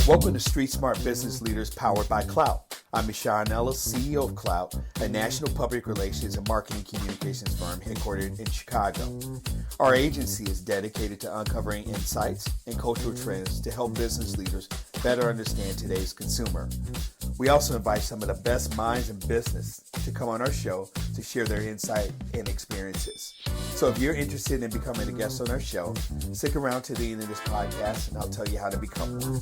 Welcome to Street Smart Business Leaders powered by Clout. I'm Michon Ellis, CEO of Clout, a national public relations and marketing communications firm headquartered in Chicago. Our agency is dedicated to uncovering insights and cultural trends to help business leaders better understand today's consumer. We also invite some of the best minds in business to come on our show to share their insight and experiences. So if you're interested in becoming a guest on our show, stick around to the end of this podcast and I'll tell you how to become one.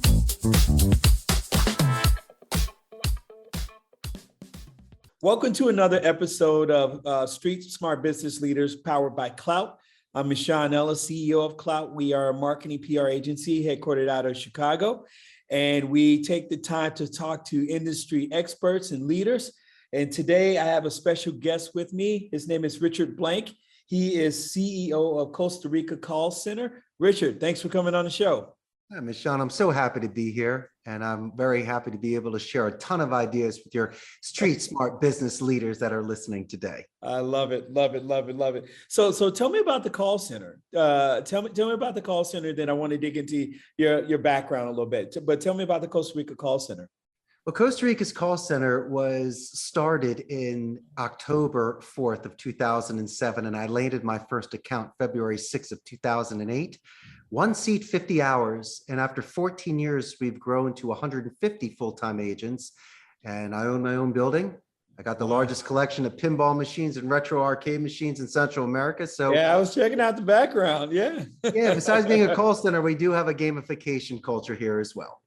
Welcome to another episode of Street Smart Business Leaders powered by Clout. I'm Michon Ellis, CEO of Clout. We are a marketing PR agency headquartered out of Chicago, and we take the time to talk to industry experts and leaders. And today I have a special guest with me. His name is Richard Blank. He is CEO of Costa Rica Call Center. Richard, thanks for coming on the show. Hi, Michon, I'm so happy to be here, and I'm very happy to be able to share a ton of ideas with your street smart business leaders that are listening today. I love it, love it, love it, love it. So tell me about the call center. Tell me about the call center. Then I want to dig into your background a little bit. But tell me about the Costa Rica Call Center. Well, Costa Rica's call center was started in October 4th of 2007, and I landed my first account February 6th of 2008. One seat, 50 hours. And after 14 years, we've grown to 150 full-time agents. And I own my own building. I got the largest collection of pinball machines and retro arcade machines in Central America. So yeah, I was checking out the background. Yeah. Yeah, besides being a call center, we do have a gamification culture here as well.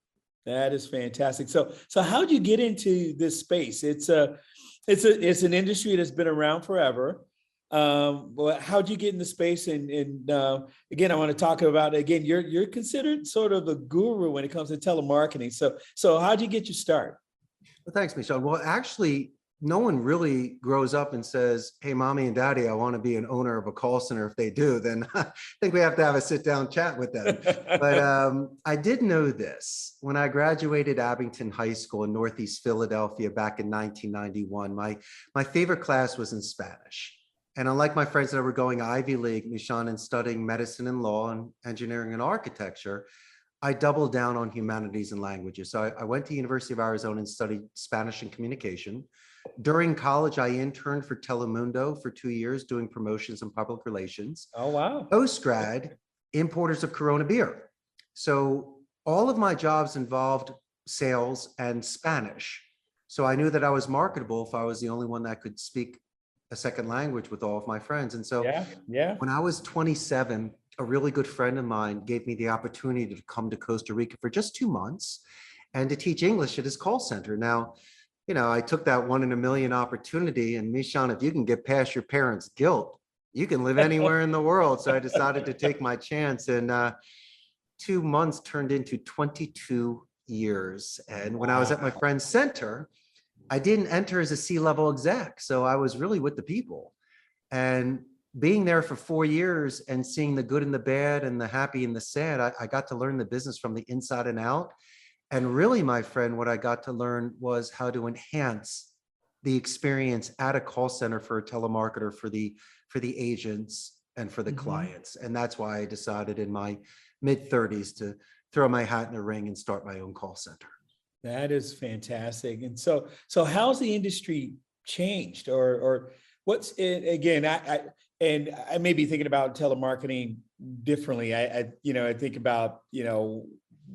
That is fantastic. So how'd you get into this space? It's an industry that's been around forever. Well, how'd you get in the space? And again, I want to talk about, again, you're considered sort of a guru when it comes to telemarketing. So how'd you get your start? Well, thanks, Michelle. Well, actually, no one really grows up and says, hey, mommy and daddy, I want to be an owner of a call center. If they do, then I think we have to have a sit down chat with them. But I did know this. When I graduated Abington High School in Northeast Philadelphia back in 1991, my favorite class was in Spanish. And unlike my friends that were going Ivy League, Michon, and studying medicine and law and engineering and architecture, I doubled down on humanities and languages. So I went to University of Arizona and studied Spanish and communication. During college, I interned for Telemundo for 2 years doing promotions and public relations. Oh, wow. Post-grad, importers of Corona beer. So all of my jobs involved sales and Spanish. So I knew that I was marketable if I was the only one that could speak a second language with all of my friends. And so when I was 27, a really good friend of mine gave me the opportunity to come to Costa Rica for just 2 months and to teach English at his call center. Now, you know, I took that 1 in a million opportunity, and Michon, if you can get past your parents' guilt, you can live anywhere in the world. So I decided to take my chance, and 2 months turned into 22 years. And when I was at my friend's center, I didn't enter as a C-level exec. So I was really with the people, and being there for 4 years and seeing the good and the bad and the happy and the sad, I got to learn the business from the inside and out. And really, my friend, what I got to learn was how to enhance the experience at a call center for a telemarketer, for the agents and for the clients. And that's why I decided in my mid-30s to throw my hat in the ring and start my own call center. That is fantastic. And so how's the industry changed, or what's it again? I may be thinking about telemarketing differently. I think about,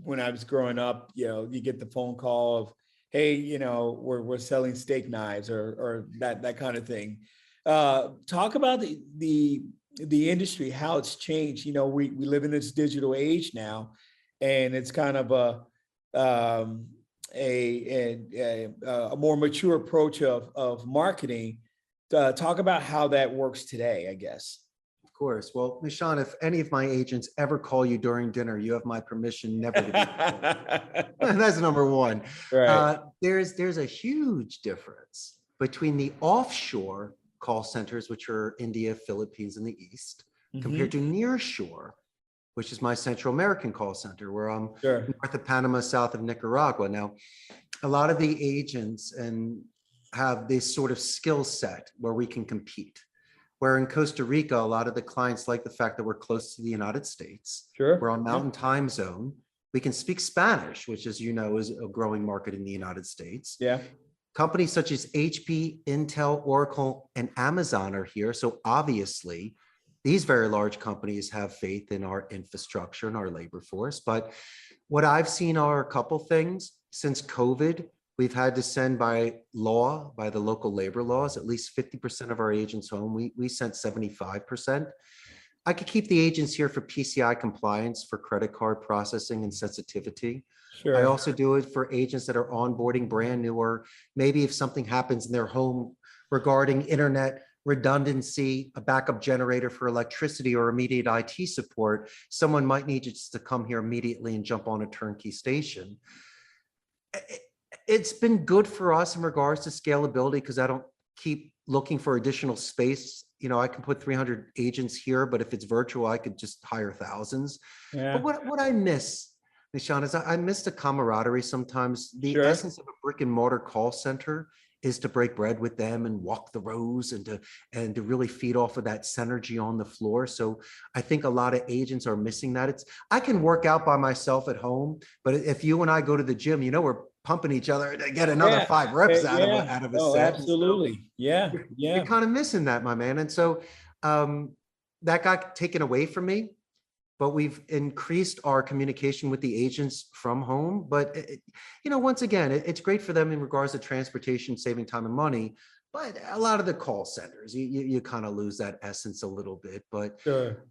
when I was growing up, you get the phone call of, hey, we're selling steak knives or that kind of thing. Talk about the industry, how it's changed. We live in this digital age now, and it's kind of a more mature approach of marketing. Talk about how that works today, I guess. Of course. Well, Michon, if any of my agents ever call you during dinner, you have my permission never to be. That's number one. Right. There's a huge difference between the offshore call centers, which are India, Philippines, and the East, compared to nearshore, which is my Central American call center, where I'm north of Panama, south of Nicaragua. Now, a lot of the agents have this sort of skill set where we can compete. Where in Costa Rica, a lot of the clients like the fact that we're close to the United States. Sure. We're on Mountain Time Zone. We can speak Spanish, which, as you know, is a growing market in the United States. Yeah. Companies such as HP, Intel, Oracle, and Amazon are here. So obviously, these very large companies have faith in our infrastructure and our labor force. But what I've seen are a couple things. Since COVID, we've had to send by law, by the local labor laws, at least 50% of our agents home. We sent 75%. I could keep the agents here for PCI compliance, for credit card processing and sensitivity. I Sure. also do it for agents that are onboarding brand new, or maybe if something happens in their home regarding internet redundancy, a backup generator for electricity, or immediate IT support, someone might need just to come here immediately and jump on a turnkey station. It's been good for us in regards to scalability because I don't keep looking for additional space. You know, I can put 300 agents here, but if it's virtual, I could just hire thousands. Yeah. But what I miss, Michon, is I miss the camaraderie sometimes. The Sure. essence of a brick and mortar call center is to break bread with them and walk the rows and to really feed off of that synergy on the floor. So I think a lot of agents are missing that. I can work out by myself at home, but if you and I go to the gym, you know, we're pumping each other to get another Yeah. 5 reps out Yeah. of a Oh, set. And so absolutely. Yeah. you're Yeah. kind of missing that, my man. And so that got taken away from me, but we've increased our communication with the agents from home. But, you know, once again, it's great for them in regards to transportation, saving time and money. But a lot of the call centers, you kind of lose that essence a little bit. Sure.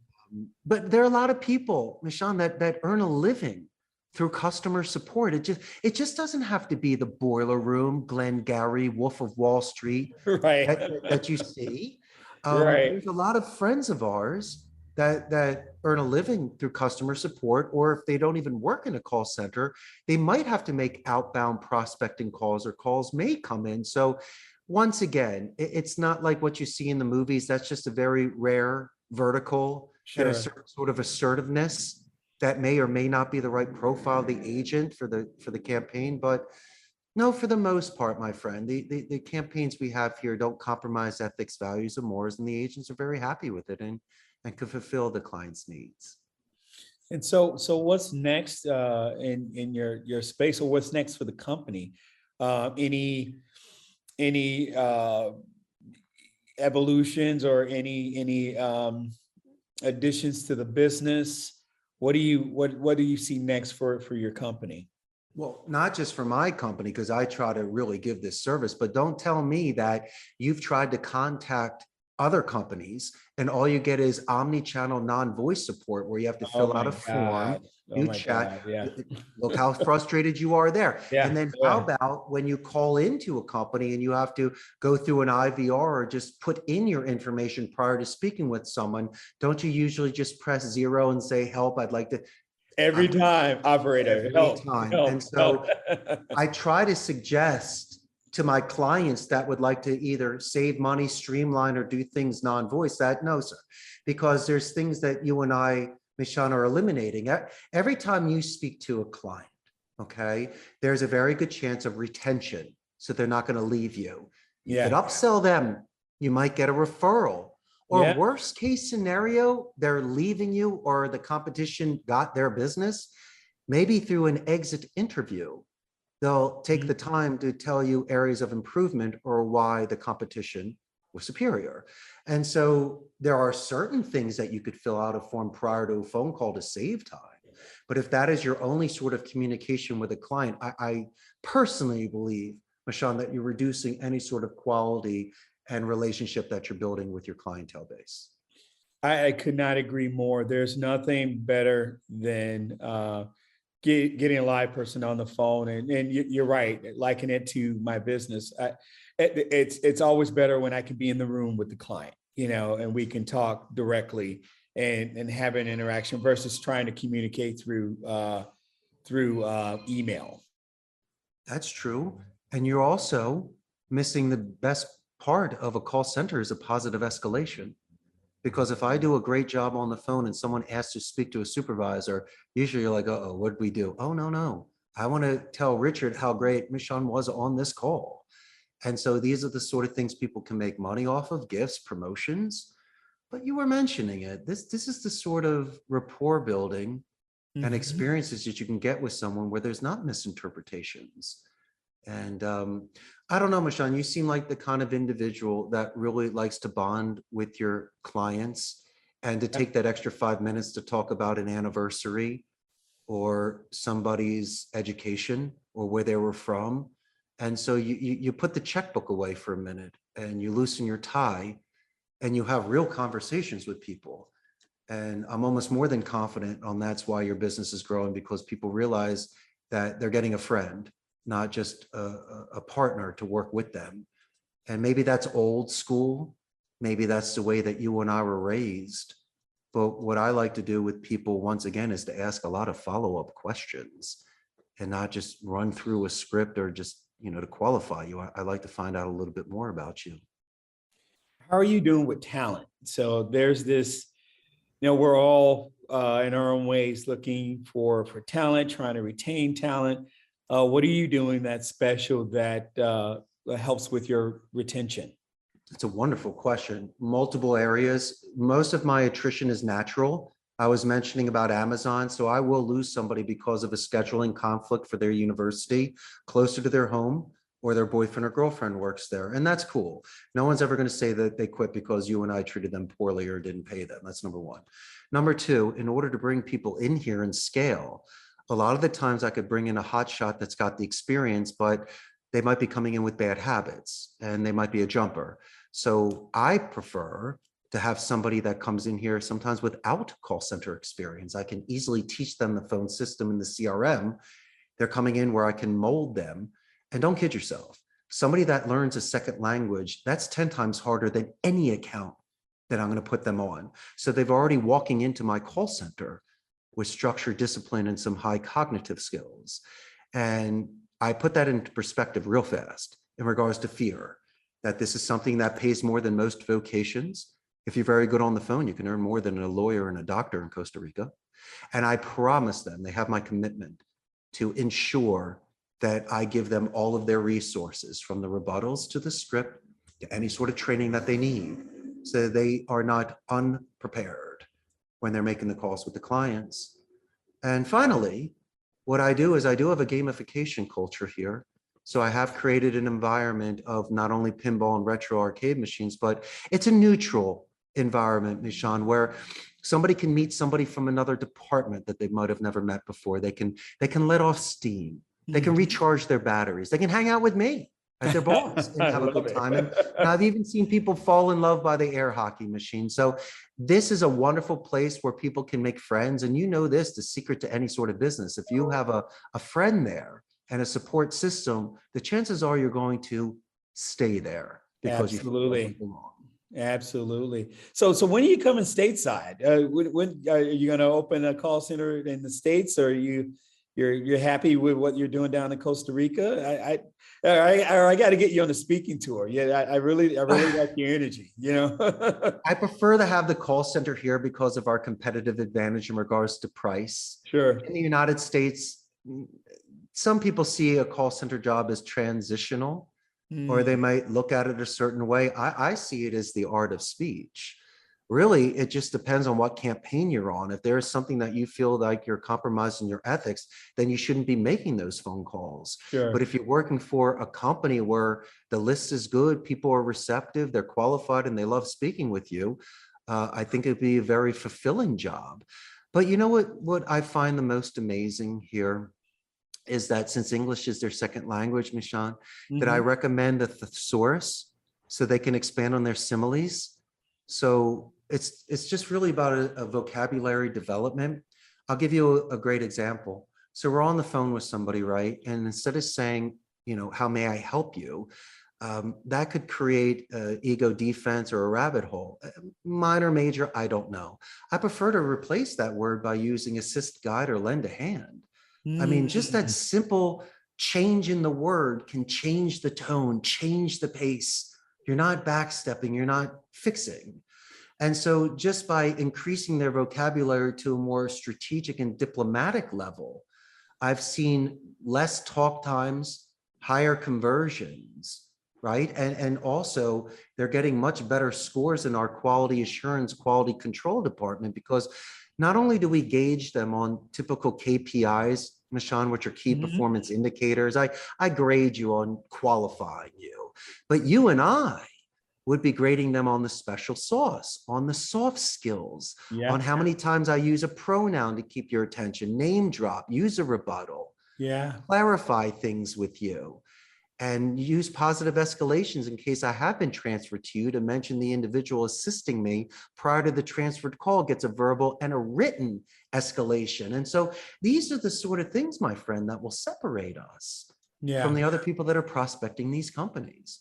But there are a lot of people, Michon, that earn a living through customer support. It just doesn't have to be the boiler room, Glengarry, Wolf of Wall Street Right. that you see. Right. There's a lot of friends of ours that earn a living through customer support, or if they don't even work in a call center, they might have to make outbound prospecting calls, or calls may come in. So once again, it's not like what you see in the movies. That's just a very rare vertical and a Sure. certain sort of assertiveness that may or may not be the right profile of the agent for the campaign. But no, for the most part, my friend, the campaigns we have here don't compromise ethics, values, or mores, and the agents are very happy with it and can fulfill the client's needs. And so what's next in your space, or what's next for the company? Any evolutions or any additions to the business? What do you see next for your company? Well, not just for my company, because I try to really give this service, but don't tell me that you've tried to contact other companies and all you get is omni-channel non-voice support where you have to Oh fill out my a form, God. Oh you my chat. God. Yeah. Look how frustrated you are there. Yeah. And then how about when you call into a company and you have to go through an IVR or just put in your information prior to speaking with someone? Don't you usually just press 0 and say, help, I'd like to. Every time, operator. Every time. And so Help. I try to suggest to my clients that would like to either save money, streamline, or do things non-voice that no, sir, because there's things that you and I, Michon, are eliminating. Every time you speak to a client, okay, there's a very good chance of retention. So they're not going to leave you. You could Yeah. upsell them. You might get a referral. Or Yeah. worst case scenario, they're leaving you or the competition got their business, maybe through an exit interview. They'll take the time to tell you areas of improvement or why the competition was superior. And so there are certain things that you could fill out a form prior to a phone call to save time. But if that is your only sort of communication with a client, I personally believe, Michon, that you're reducing any sort of quality and relationship that you're building with your clientele base. I could not agree more. There's nothing better than getting a live person on the phone. And you're right, liken it to my business. It's always better when I can be in the room with the client, you know, and we can talk directly and have an interaction versus trying to communicate through email. That's true. And you're also missing the best part of a call center is a positive escalation. Because if I do a great job on the phone and someone asks to speak to a supervisor, usually you're like, oh, what did we do? Oh, no. I want to tell Richard how great Michon was on this call. And so these are the sort of things people can make money off of, gifts, promotions. But you were mentioning it. This is the sort of rapport building and Mhm. experiences that you can get with someone where there's not misinterpretations. And I don't know, Michon, you seem like the kind of individual that really likes to bond with your clients and to take that extra 5 minutes to talk about an anniversary or somebody's education or where they were from. And so you put the checkbook away for a minute and you loosen your tie and you have real conversations with people. And I'm almost more than confident on that's why your business is growing, because people realize that they're getting a friend, not just a partner to work with them. And maybe that's old school. Maybe that's the way that you and I were raised. But what I like to do with people, once again, is to ask a lot of follow-up questions and not just run through a script or just, to qualify you. I like to find out a little bit more about you. How are you doing with talent? So there's this, we're all in our own ways looking for talent, trying to retain talent. What are you doing that's special that helps with your retention? It's a wonderful question. Multiple areas. Most of my attrition is natural. I was mentioning about Amazon, so I will lose somebody because of a scheduling conflict for their university closer to their home, or their boyfriend or girlfriend works there. And that's cool. No one's ever going to say that they quit because you and I treated them poorly or didn't pay them. That's number one. Number two, in order to bring people in here and scale, a lot of the times I could bring in a hotshot that's got the experience, but they might be coming in with bad habits and they might be a jumper. So I prefer to have somebody that comes in here sometimes without call center experience. I can easily teach them the phone system and the CRM. They're coming in where I can mold them. And don't kid yourself, somebody that learns a second language, that's 10 times harder than any account that I'm going to put them on. So they've already walking into my call center with structure, discipline, and some high cognitive skills. And I put that into perspective real fast in regards to fear, that this is something that pays more than most vocations. If you're very good on the phone, you can earn more than a lawyer and a doctor in Costa Rica. And I promise them, they have my commitment to ensure that I give them all of their resources, from the rebuttals to the script to any sort of training that they need, so they are not unprepared when they're making the calls with the clients. And finally, what I do is I do have a gamification culture here. So I have created an environment of not only pinball and retro arcade machines, but it's a neutral environment, Michon, where somebody can meet somebody from another department that they might have never met before. They can let off steam. They can recharge their batteries. They can hang out with me as their boss and I have a love good time. And it. I've even seen people fall in love by the air hockey machine. So this is a wonderful place where people can make friends. And this, the secret to any sort of business, if you have a friend there and a support system, the chances are you're going to stay there because you feel like you Absolutely. belong. Absolutely. So when are you coming stateside? When are you going to open a call center in the States, or you're happy with what you're doing down in Costa Rica? I got to get you on a speaking tour. Yeah, I really like your energy, I prefer to have the call center here because of our competitive advantage in regards to price. Sure. In the United States, some people see a call center job as transitional, or they Mm, might look at it a certain way. I see it as the art of speech. Really, it just depends on what campaign you're on. If there is something that you feel like you're compromising your ethics, then you shouldn't be making those phone calls. But sure. if you're working for a company where the list is good, people are receptive, they're qualified, and they love speaking with you, I think it'd be a very fulfilling job. But you know what I find the most amazing here is that since English is their second language, Michon, that I Mhm. recommend a thesaurus so they can expand on their similes. So it's just really about a vocabulary development. I'll give you a great example. So we're on the phone with somebody, right? And instead of saying, how may I help you? That could create ego defense or a rabbit hole. Minor, major, I don't know. I prefer to replace that word by using assist, guide, or lend a hand. I mean, just that Mm. simple change in the word can change the tone, change the pace. You're not backstepping, you're not fixing. And so just by increasing their vocabulary to a more strategic and diplomatic level, I've seen less talk times, higher conversions, right? And also they're getting much better scores in our quality assurance, quality control department, because not only do we gauge them on typical KPIs, Michon, which are key Mhm. performance indicators, I grade you on qualifying you, but you and I would be grading them on the special sauce, on the soft skills, on Yeah. how many times I use a pronoun to keep your attention, name drop, use a rebuttal, Yeah. clarify things with you, and use positive escalations in case I have been transferred to you to mention the individual assisting me prior to the transferred call gets a verbal and a written escalation. And so these are the sort of things, my friend, that will separate us from Yeah. the other people that are prospecting these companies.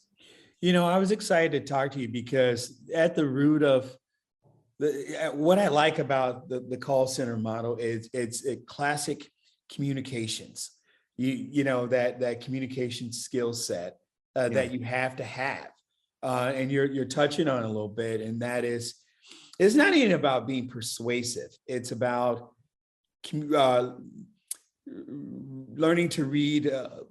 I was excited to talk to you because at the root of what I like about the call center model is it's a classic communications. That communication skill set Yeah. that you have to have, and you're touching on a little bit, and that is, it's not even about being persuasive. It's about learning to read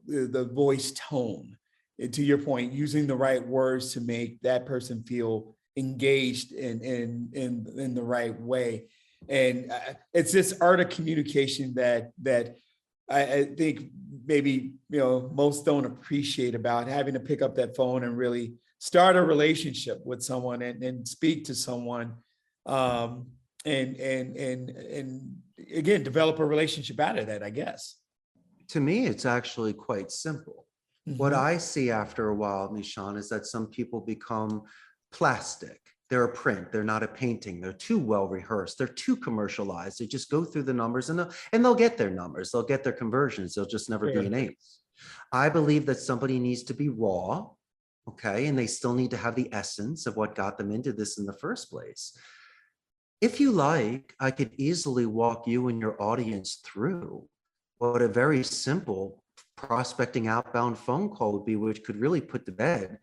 the voice tone. And to your point, using the right words to make that person feel engaged in the right way. And it's this art of communication that I think maybe most don't appreciate, about having to pick up that phone and really start a relationship with someone and speak to someone, and again develop a relationship out of that, I guess. To me, it's actually quite simple. What Mhm. I see after a while, Michon, is that some people become plastic. They're a print. They're not a painting. They're too well rehearsed. They're too commercialized. They just go through the numbers and they'll get their numbers. They'll get their conversions. They'll just never be Sure. an ace. I believe that somebody needs to be raw, okay, and they still need to have the essence of what got them into this in the first place. If you like, I could easily walk you and your audience through what a very simple prospecting outbound phone call would be, which could really put to bed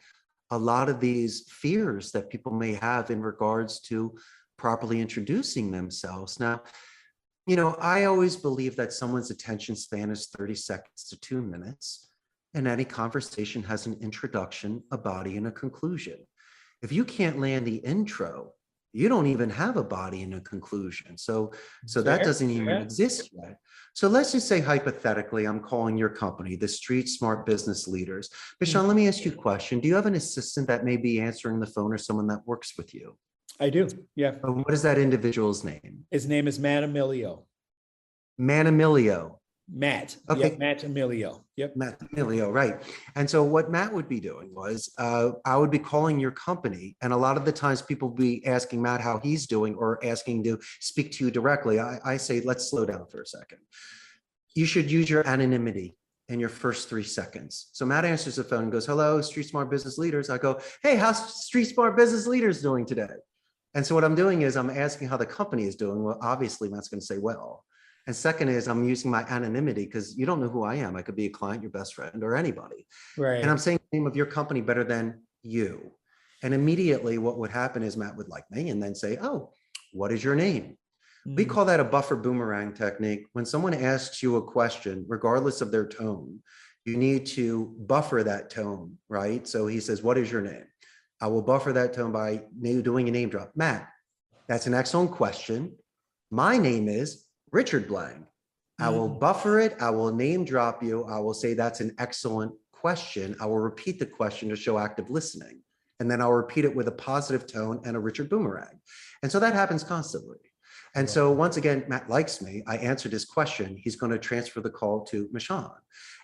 a lot of these fears that people may have in regards to properly introducing themselves. Now, I always believe that someone's attention span is 30 seconds to 2 minutes, and any conversation has an introduction, a body, and a conclusion. If you can't land the intro, you don't even have a body and a conclusion. So that Fair. doesn't even Yeah. exist yet. So let's just say hypothetically, I'm calling your company, the Street Smart Business Leaders. Michon, let me ask you a question. Do you have an assistant that may be answering the phone or someone that works with you? I do. Yeah. And what is that individual's name? His name is Matt Emilio. Manamilio. Matt. Okay. Yep. Matt Emilio. Yep. Matt Emilio, right. And so what Matt would be doing was I would be calling your company, and a lot of the times people would be asking Matt how he's doing or asking to speak to you directly. I say, let's slow down for a second. You should use your anonymity in your first 3 seconds. So Matt answers the phone and goes, hello, Street Smart Business Leaders. I go, hey, how's Street Smart Business Leaders doing today? And so what I'm doing is I'm asking how the company is doing. Well, obviously Matt's going to say, well. And second is I'm using my anonymity because you don't know who I am. I could be a client, your best friend, or anybody. And I'm Right. saying the name of your company better than you. And immediately what would happen is Matt would like me and then say, oh, what is your name? We Mm. call that a buffer boomerang technique. When someone asks you a question, regardless of their tone, you need to buffer that tone, right? So he says, what is your name? I will buffer that tone by doing a name drop. Matt, that's an excellent question. My name is Richard Blank. I will buffer it. I will name drop you. I will say that's an excellent question. I will repeat the question to show active listening. And then I'll repeat it with a positive tone and a Richard boomerang. And so that happens constantly. And so once again, Matt likes me. I answered his question. He's going to transfer the call to Michon.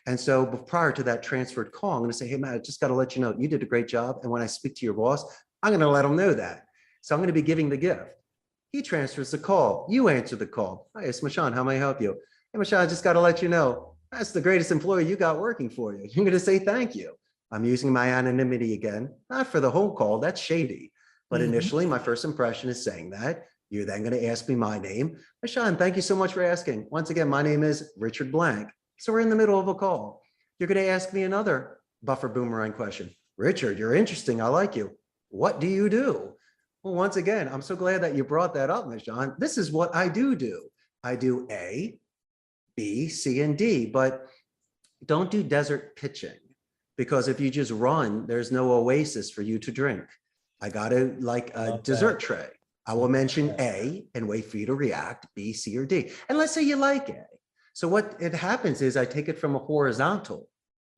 And so prior to that transferred call, I'm going to say, hey, Matt, I just got to let you know, you did a great job. And when I speak to your boss, I'm going to let him know that. So I'm going to be giving the gift. He transfers the call. You answer the call. Hi, it's Michon. How may I help you? Hey, Michon, I just got to let you know, that's the greatest employee you got working for you. You're going to say thank you. I'm using my anonymity again, not for the whole call. That's shady. But initially, my first impression is saying that. You're then going to ask me my name. Michon, thank you so much for asking. Once again, my name is Richard Blank. So we're in the middle of a call. You're going to ask me another buffer boomerang question. Richard, you're interesting. I like you. What do you do? Well, once again, I'm so glad that you brought that up, Michon. This is what I do. I do A, B, C, and D, but don't do desert pitching, because if you just run, there's no oasis for you to drink. I got to like a Love dessert that. tray. I will mention A and wait for you to react, B, C, or D. And let's say you like A. So what it happens is I take it from a horizontal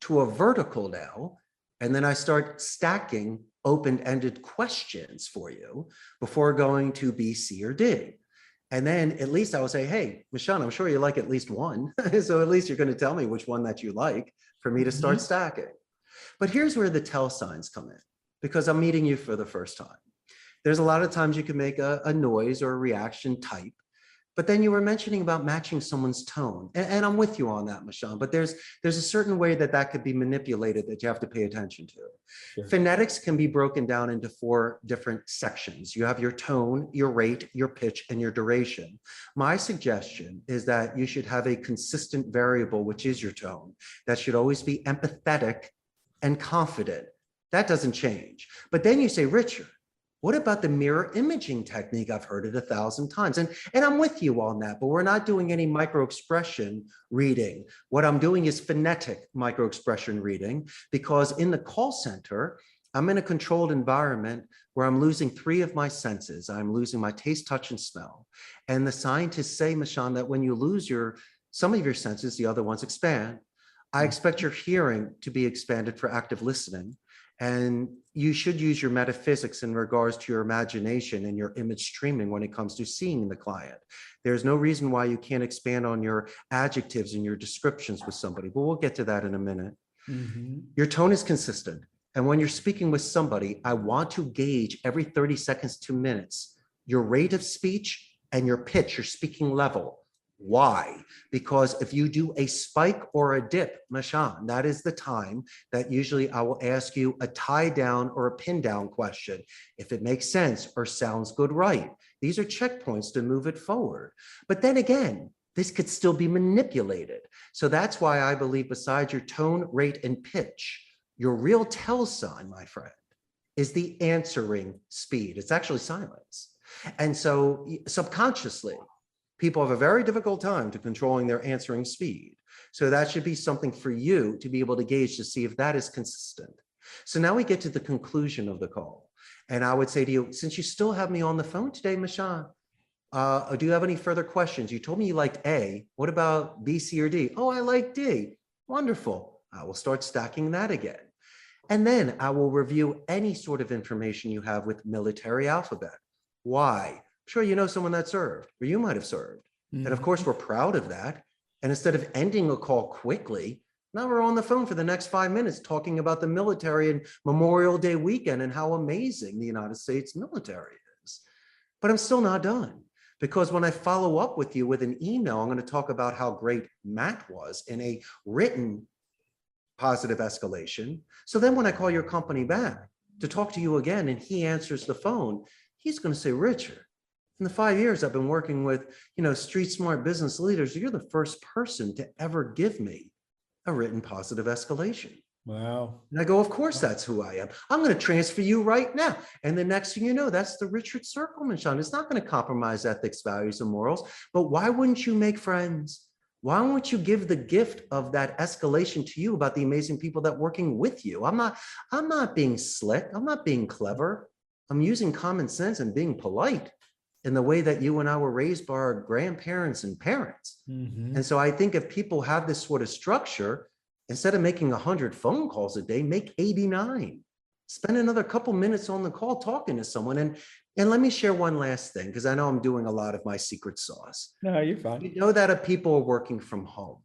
to a vertical now, and then I start stacking open-ended questions for you before going to B, C, or D. And then at least I will say, hey, Michon, I'm sure you like at least one. So at least you're going to tell me which one that you like for me to start stacking. But here's where the tell signs come in, because I'm meeting you for the first time. There's a lot of times you can make a noise or a reaction type, but then you were mentioning about matching someone's tone. And I'm with you on that, Michon, but there's a certain way that could be manipulated that you have to pay attention to. Sure. Phonetics can be broken down into 4 different sections. You have your tone, your rate, your pitch, and your duration. My suggestion is that you should have a consistent variable, which is your tone. That should always be empathetic and confident. That doesn't change. But then you say, Richard, what about the mirror imaging technique? I've heard it 1,000 times. And I'm with you on that, but we're not doing any micro-expression reading. What I'm doing is phonetic micro-expression reading, because in the call center, I'm in a controlled environment where I'm losing 3 of my senses. I'm losing my taste, touch, and smell. And the scientists say, Michon, that when you lose some of your senses, the other ones expand. I expect your hearing to be expanded for active listening. And you should use your metaphysics in regards to your imagination and your image streaming when it comes to seeing the client. There's no reason why you can't expand on your adjectives and your descriptions with somebody, but we'll get to that in a minute. Your tone is consistent. And when you're speaking with somebody, I want to gauge every 30 seconds to minutes, your rate of speech and your pitch, your speaking level. Why? Because if you do a spike or a dip, Michon, that is the time that usually I will ask you a tie down or a pin down question. If it makes sense or sounds good, right? These are checkpoints to move it forward. But then again, this could still be manipulated. So that's why I believe besides your tone, rate, and pitch, your real tell sign, my friend, is the answering speed. It's actually silence. And so subconsciously, people have a very difficult time to controlling their answering speed. So that should be something for you to be able to gauge to see if that is consistent. So now we get to the conclusion of the call. And I would say to you, since you still have me on the phone today, Michon, do you have any further questions? You told me you liked A. What about B, C, or D? Oh, I like D. Wonderful. I will start stacking that again. And then I will review any sort of information you have with military alphabet. Why? Sure, you know someone that served, or you might have served. And of course, we're proud of that. And instead of ending a call quickly, now we're on the phone for the next 5 minutes talking about the military and Memorial Day weekend and how amazing the United States military is. But I'm still not done, because when I follow up with you with an email, I'm going to talk about how great Matt was in a written positive escalation. So then when I call your company back to talk to you again and he answers the phone, he's going to say, Richard, in the 5 years I've been working with, street smart business leaders, you're the first person to ever give me a written positive escalation. Wow. And I go, of course, that's who I am. I'm going to transfer you right now. And the next thing you know, that's the Richard Circle, Michon. It's not going to compromise ethics, values, and morals. But why wouldn't you make friends? Why won't you give the gift of that escalation to you about the amazing people that are working with you? I'm not being slick. I'm not being clever. I'm using common sense and being polite in the way that you and I were raised by our grandparents and parents. And so I think if people have this sort of structure, instead of making 100 phone calls a day, make 89. Spend another couple minutes on the call talking to someone. And let me share one last thing, because I know I'm doing a lot of my secret sauce. No, you're fine. You know that if people are working from home,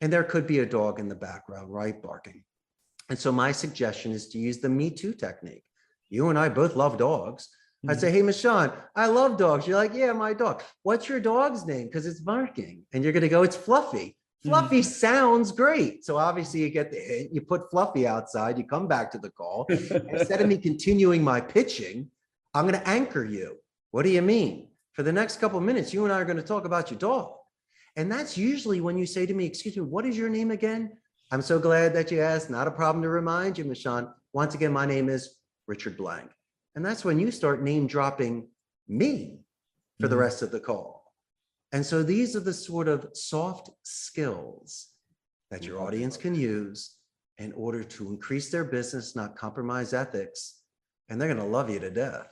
and there could be a dog in the background, right, barking. And so my suggestion is to use the Me Too technique. You and I both love dogs. I'd say, hey, Michon, I love dogs. You're like, yeah, my dog. What's your dog's name? Because it's barking. And you're going to go, it's Fluffy. Fluffy sounds great. So obviously you get the hint, you put Fluffy outside, you come back to the call. Instead of me continuing my pitching, I'm going to anchor you. What do you mean? For the next couple of minutes, you and I are going to talk about your dog. And that's usually when you say to me, excuse me, what is your name again? I'm so glad that you asked. Not a problem to remind you, Michon. Once again, my name is Richard Blank. And that's when you start name dropping me for the rest of the call. And so these are the sort of soft skills that your audience can use in order to increase their business, not compromise ethics, and they're going to love you to death.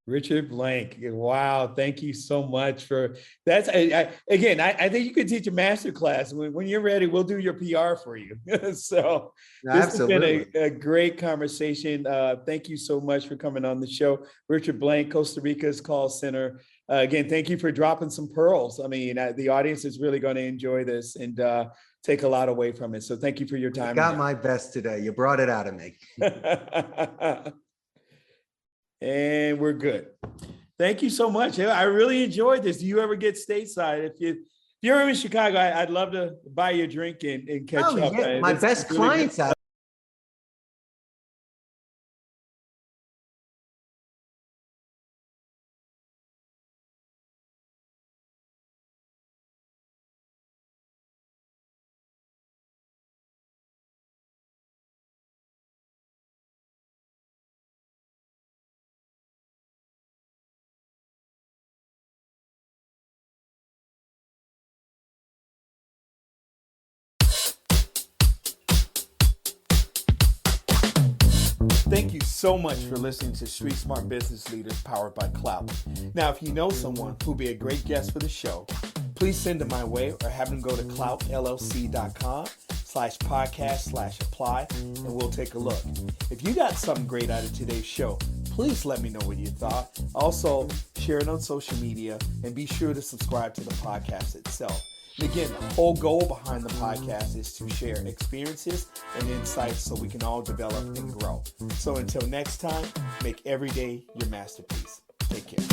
Richard Blank. Wow. Thank you so much for that's again, I think you could teach a master class. When you're ready, we'll do your PR for you. So this has been Absolutely. a great conversation. Thank you so much for coming on the show. Richard Blank, Costa Rica's call center. Again, thank you for dropping some pearls. I mean, the audience is really going to enjoy this and take a lot away from it. So thank you for your I time. got my best today. You brought it out of me. And we're good. Thank you so much. I really enjoyed this. Do you ever get stateside? If you're in Chicago, I'd love to buy you a drink and catch Oh, up. yeah. My best really clients out. Thank you so much for listening to Street Smart Business Leaders powered by Clout. Now, if you know someone who'll be a great guest for the show, please send them my way or have them go to cloutllc.com/podcast/apply and we'll take a look. If you got something great out of today's show, please let me know what you thought. Also, share it on social media and be sure to subscribe to the podcast itself. And again, the whole goal behind the podcast is to share experiences and insights so we can all develop and grow. So until next time, make every day your masterpiece. Take care.